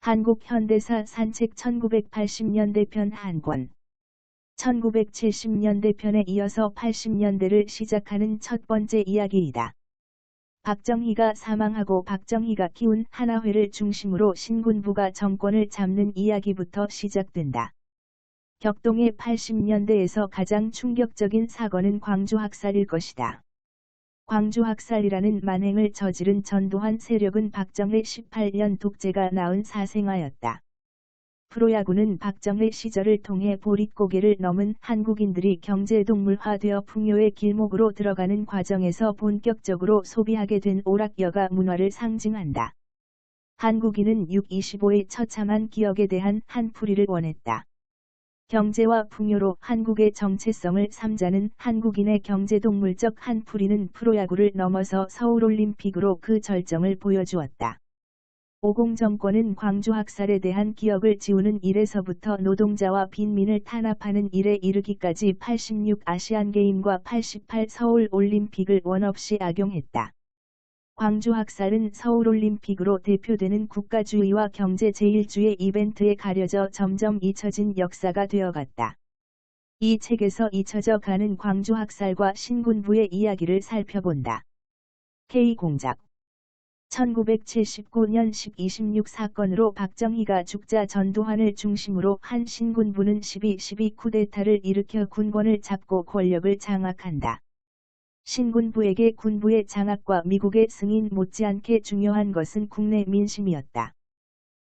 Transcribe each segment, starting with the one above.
한국 현대사 산책 1980년대 편 한 권. 1970년대 편에 이어서 80년대를 시작하는 첫 번째 이야기이다. 박정희가 사망하고 박정희가 키운 하나회를 중심으로 신군부가 정권을 잡는 이야기부터 시작된다. 격동의 80년대에서 가장 충격적인 사건은 광주학살일 것이다. 광주학살이라는 만행을 저지른 전두환 세력은 박정희 18년 독재가 낳은 사생아였다. 프로야구는 박정희 시절을 통해 보릿고개를 넘은 한국인들이 경제동물화되어 풍요의 길목으로 들어가는 과정에서 본격적으로 소비하게 된 오락여가 문화를 상징한다. 한국인은 6.25의 처참한 기억에 대한 한풀이를 원했다. 경제와 풍요로 한국의 정체성을 삼자는 한국인의 경제동물적 한풀이는 프로야구를 넘어서 서울올림픽으로 그 절정을 보여주었다. 오공 정권은 광주학살에 대한 기억을 지우는 일에서부터 노동자와 빈민을 탄압하는 일에 이르기까지 86 아시안게임과 88 서울올림픽을 원없이 악용했다. 광주학살은 서울올림픽으로 대표되는 국가주의와 경제제일주의 이벤트에 가려져 점점 잊혀진 역사가 되어갔다. 이 책에서 잊혀져 가는 광주학살과 신군부의 이야기를 살펴본다. K공작 1979년 10.26 사건으로 박정희가 죽자 전두환을 중심으로 한 신군부는 12.12 쿠데타를 일으켜 군권을 잡고 권력을 장악한다. 신군부에게 군부의 장악과 미국의 승인 못지않게 중요한 것은 국내 민심이었다.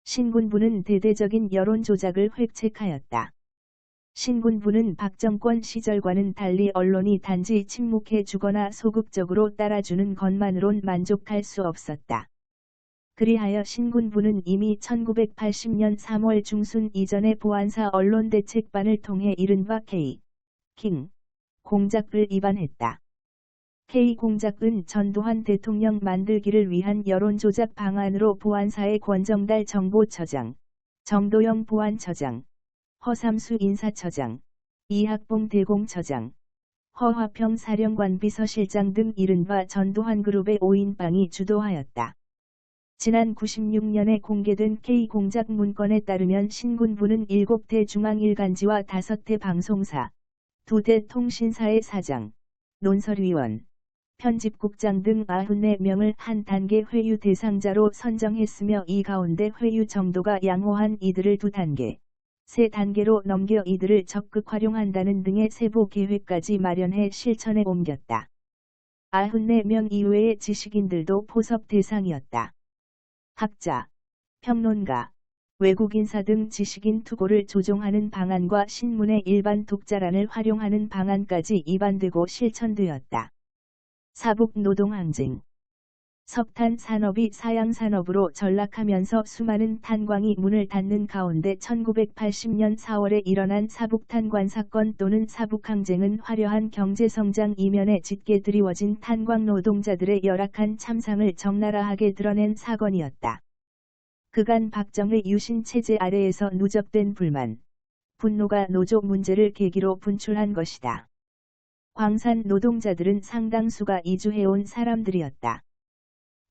신군부는 대대적인 여론 조작을 획책하였다. 신군부는 박정권 시절과는 달리 언론이 단지 침묵해 주거나 소극적으로 따라주는 것만으론 만족할 수 없었다. 그리하여 신군부는 이미 1980년 3월 중순 이전에 보안사 언론대책반을 통해 이른바 K 공작을 입안했다. K공작은 전두환 대통령 만들기를 위한 여론조작 방안으로 보안사의 권정달 정보처장, 정도영 보안처장, 허삼수 인사처장, 이학봉 대공처장, 허화평 사령관 비서실장 등 이른바 전두환그룹의 5인방이 주도하였다. 지난 96년에 공개된 K공작 문건에 따르면 신군부는 7대 중앙일간지와 5대 방송사, 2대 통신사의 사장, 논설위원, 편집국장 등 94명을 한 단계 회유 대상자로 선정했으며 이 가운데 회유 정도가 양호한 이들을 2단계, 3단계로 넘겨 이들을 적극 활용한다는 등의 세부 계획까지 마련해 실천에 옮겼다. 94명 이외의 지식인들도 포섭 대상이었다. 학자, 평론가, 외국인사 등 지식인 투고를 조종하는 방안과 신문의 일반 독자란을 활용하는 방안까지 입안되고 실천되었다. 사북노동항쟁. 석탄 산업이 사양산업으로 전락하면서 수많은 탄광이 문을 닫는 가운데 1980년 4월에 일어난 사북탄관 사건 또는 사북항쟁은 화려한 경제성장 이면에 짙게 드리워진 탄광 노동자들의 열악한 참상을 적나라하게 드러낸 사건이었다. 그간 박정희 유신 체제 아래에서 누적된 불만, 분노가 노조 문제를 계기로 분출한 것이다. 광산 노동자들은 상당수가 이주해온 사람들이었다.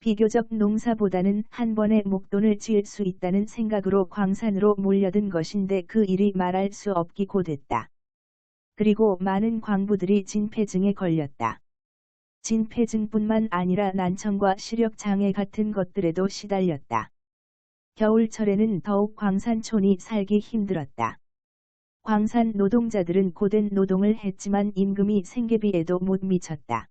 비교적 농사보다는 한 번에 목돈을 지을 수 있다는 생각으로 광산으로 몰려든 것인데 그 일이 말할 수 없기고 됐다. 그리고 많은 광부들이 진폐증에 걸렸다. 진폐증뿐만 아니라 난청과 시력장애 같은 것들에도 시달렸다. 겨울철에는 더욱 광산촌이 살기 힘들었다. 광산 노동자들은 고된 노동을 했지만 임금이 생계비에도 못 미쳤다.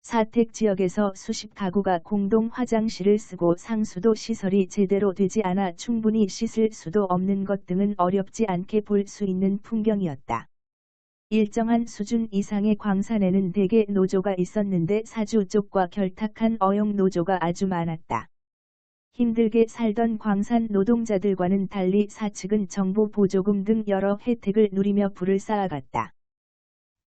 사택 지역에서 수십 가구가 공동 화장실을 쓰고 상수도 시설이 제대로 되지 않아 충분히 씻을 수도 없는 것 등은 어렵지 않게 볼 수 있는 풍경이었다. 일정한 수준 이상의 광산에는 대개 노조가 있었는데 사주 쪽과 결탁한 어용 노조가 아주 많았다. 힘들게 살던 광산 노동자들과는 달리 사측은 정부 보조금 등 여러 혜택을 누리며 부를 쌓아갔다.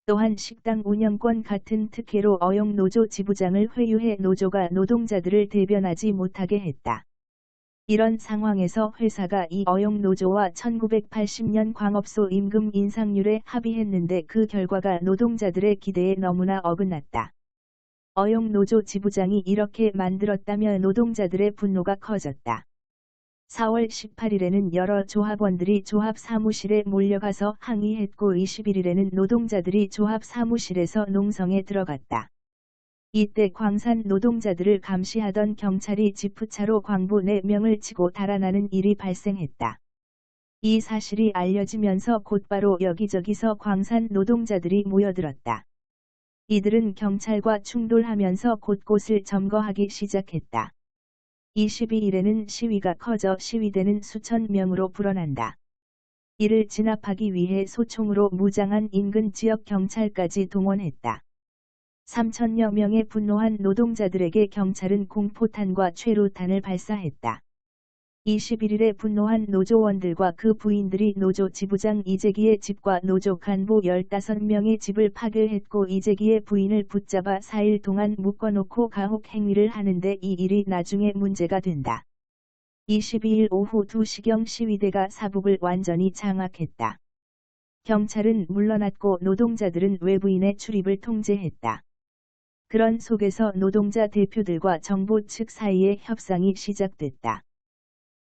또한 식당 운영권 같은 특혜로 어용 노조 지부장을 회유해 노조가 노동자들을 대변하지 못하게 했다. 이런 상황에서 회사가 이 어용 노조와 1980년 광업소 임금 인상률에 합의했는데 그 결과가 노동자들의 기대에 너무나 어긋났다. 어용 노조 지부장이 이렇게 만들었다며 노동자들의 분노가 커졌다. 4월 18일에는 여러 조합원들이 조합 사무실에 몰려가서 항의했고 21일에는 노동자들이 조합 사무실에서 농성에 들어갔다. 이때 광산 노동자들을 감시하던 경찰이 지프차로 광부 4명을 치고 달아나는 일이 발생했다. 이 사실이 알려지면서 곧바로 여기저기서 광산 노동자들이 모여들었다. 이들은 경찰과 충돌하면서 곳곳을 점거하기 시작했다. 22일에는 시위가 커져 시위대는 수천 명으로 불어난다. 이를 진압하기 위해 소총으로 무장한 인근 지역 경찰까지 동원했다. 3천여 명의 분노한 노동자들에게 경찰은 공포탄과 최루탄을 발사했다. 21일에 분노한 노조원들과 그 부인들이 노조 지부장 이재기의 집과 노조 간부 15명의 집을 파괴했고 이재기의 부인을 붙잡아 4일 동안 묶어놓고 가혹 행위를 하는데 이 일이 나중에 문제가 된다. 22일 오후 2시경 시위대가 사북을 완전히 장악했다. 경찰은 물러났고 노동자들은 외부인의 출입을 통제했다. 그런 속에서 노동자 대표들과 정부 측 사이에 협상이 시작됐다.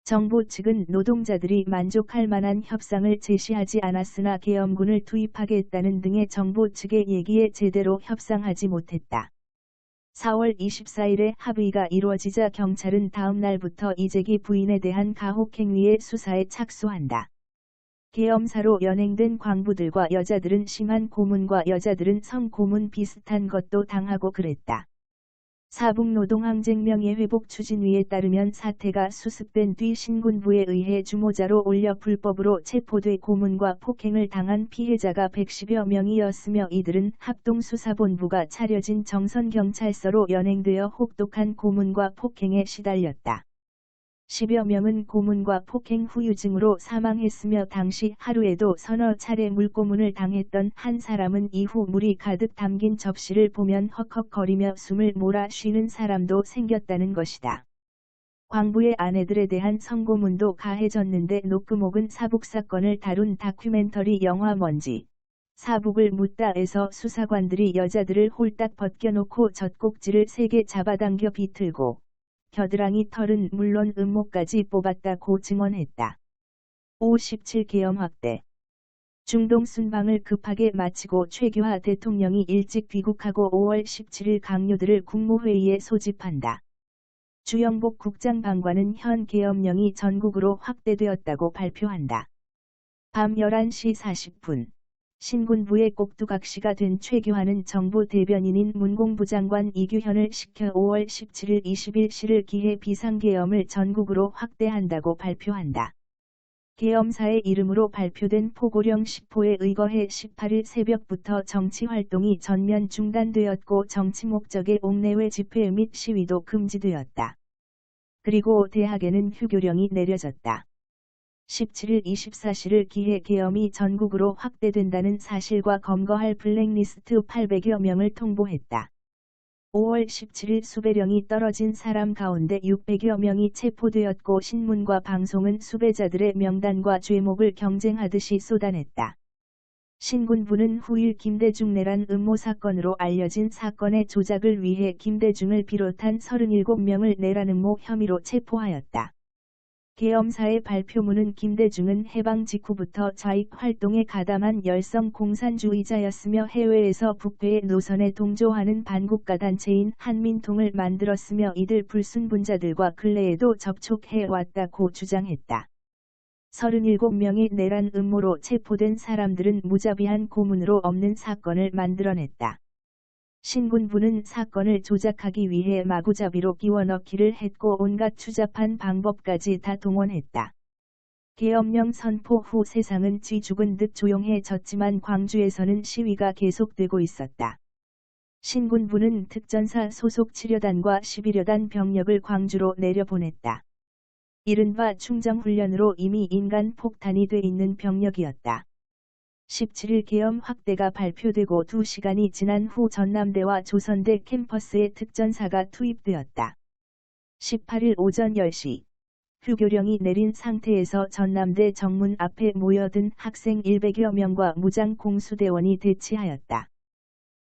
정부 측은 노동자들이 만족할 만한 협상을 제시하지 않았으나 계엄군을 투입하겠다는 등의 정부 측의 얘기에 제대로 협상하지 못했다. 4월 24일에 합의가 이루어지자 경찰은 다음 날부터 이재기 부인에 대한 가혹행위의 수사에 착수한다. 계엄사로 연행된 광부들과 여자들은 심한 고문과 여자들은 성고문 비슷한 것도 당하고 그랬다. 사북노동항쟁명예회복추진위에 따르면 사태가 수습된 뒤 신군부에 의해 주모자로 올려 불법으로 체포돼 고문과 폭행을 당한 피해자가 110여 명이었으며 이들은 합동수사본부가 차려진 정선경찰서로 연행되어 혹독한 고문과 폭행에 시달렸다. 10여 명은 고문과 폭행 후유증으로 사망했으며 당시 하루에도 서너 차례 물고문을 당했던 한 사람은 이후 물이 가득 담긴 접시를 보면 헉헉거리며 숨을 몰아 쉬는 사람도 생겼다는 것이다. 광부의 아내들에 대한 성고문도 가해졌는데 노크목은 사북 사건을 다룬 다큐멘터리 영화 먼지, 사북을 묻다에서 수사관들이 여자들을 홀딱 벗겨놓고 젖꼭지를 3개 잡아당겨 비틀고 겨드랑이 털은 물론 음모까지 뽑았다고 증언했다. 57 계엄 확대. 중동 순방을 급하게 마치고 최규하 대통령이 일찍 귀국하고 5월 17일 강요들을 국무회의에 소집한다. 주영복 국장방관은 현 계엄령이 전국으로 확대되었다고 발표한다. 밤 11시 40분. 신군부의 꼭두각시가 된 최규하는 정부 대변인인 문공부 장관 이규현을 시켜 5월 17일 21시를 기해 비상계엄을 전국으로 확대한다고 발표한다. 계엄사의 이름으로 발표된 포고령 10호에 의거해 18일 새벽부터 정치활동이 전면 중단되었고 정치 목적의 옥내외 집회 및 시위도 금지되었다. 그리고 대학에는 휴교령이 내려졌다. 17일 24시를 기해 계엄이 전국으로 확대된다는 사실과 검거할 블랙리스트 800여 명을 통보했다. 5월 17일 수배령이 떨어진 사람 가운데 600여 명이 체포되었고 신문과 방송은 수배자들의 명단과 죄목을 경쟁하듯이 쏟아냈다. 신군부는 후일 김대중 내란 음모 사건으로 알려진 사건의 조작을 위해 김대중을 비롯한 37명을 내란 음모 혐의로 체포하였다. 계엄사의 발표문은 김대중은 해방 직후부터 좌익 활동에 가담한 열성 공산주의자였으며 해외에서 북괴의 노선에 동조하는 반국가 단체인 한민통을 만들었으며 이들 불순분자들과 근래에도 접촉해 왔다고 주장했다. 37명의 내란 음모로 체포된 사람들은 무자비한 고문으로 없는 사건을 만들어냈다. 신군부는 사건을 조작하기 위해 마구잡이로 끼워넣기를 했고 온갖 추잡한 방법까지 다 동원했다. 계엄령 선포 후 세상은 쥐 죽은 듯 조용해졌지만 광주에서는 시위가 계속되고 있었다. 신군부는 특전사 소속 7여단과 11여단 병력을 광주로 내려보냈다. 이른바 충정훈련으로 이미 인간 폭탄이 돼 있는 병력이었다. 17일 계엄 확대가 발표되고 2시간이 지난 후 전남대와 조선대 캠퍼스에 특전사가 투입되었다. 18일 오전 10시 휴교령이 내린 상태에서 전남대 정문 앞에 모여든 학생 100여 명과 무장 공수대원이 대치하였다.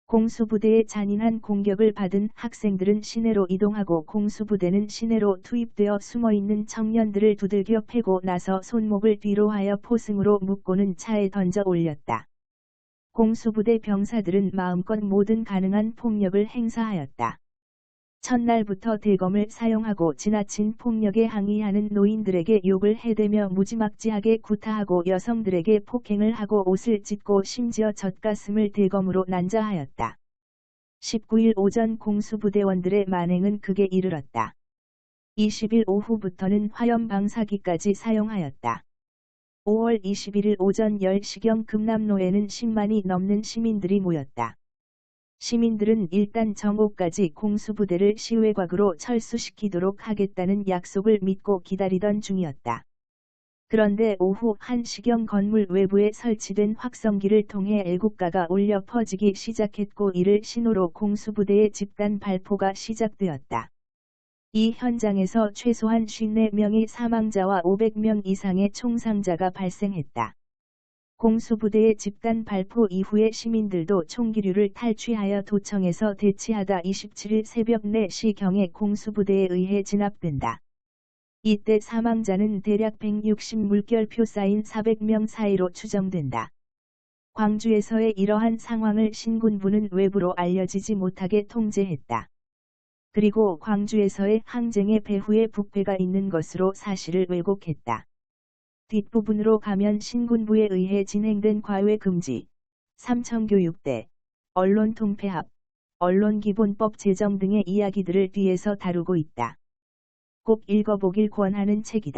공수부대의 잔인한 공격을 받은 학생들은 시내로 이동하고 공수부대는 시내로 투입되어 숨어있는 청년들을 두들겨 패고 나서 손목을 뒤로 하여 포승으로 묶고는 차에 던져 올렸다. 공수부대 병사들은 마음껏 모든 가능한 폭력을 행사하였다. 첫날부터 대검을 사용하고 지나친 폭력에 항의하는 노인들에게 욕을 해대며 무지막지하게 구타하고 여성들에게 폭행을 하고 옷을 찢고 심지어 젖가슴을 대검으로 난자하였다. 19일 오전 공수부대원들의 만행은 극에 이르렀다. 20일 오후부터는 화염 방사기까지 사용하였다. 5월 21일 오전 10시경 금남로에는 10만이 넘는 시민들이 모였다. 시민들은 일단 정오까지 공수부대를 시외곽으로 철수시키도록 하겠다는 약속을 믿고 기다리던 중이었다. 그런데 오후 1시경 건물 외부에 설치된 확성기를 통해 애국가가 울려 퍼지기 시작했고 이를 신호로 공수부대의 집단 발포가 시작되었다. 이 현장에서 최소한 54명의 사망자와 500명 이상의 총상자가 발생했다. 공수부대의 집단 발포 이후에 시민들도 총기류를 탈취하여 도청에서 대치하다 27일 새벽 4시경에 공수부대에 의해 진압된다. 이때 사망자는 대략 160 물결표 쌓인 400명 사이로 추정된다. 광주에서의 이러한 상황을 신군부는 외부로 알려지지 못하게 통제했다. 그리고 광주에서의 항쟁의 배후에 북배가 있는 것으로 사실을 왜곡했다. 뒷부분으로 가면 신군부에 의해 진행된 과외 금지, 삼청교육대, 언론 통폐합, 언론기본법 제정 등의 이야기들을 뒤에서 다루고 있다. 꼭 읽어보길 권하는 책이다.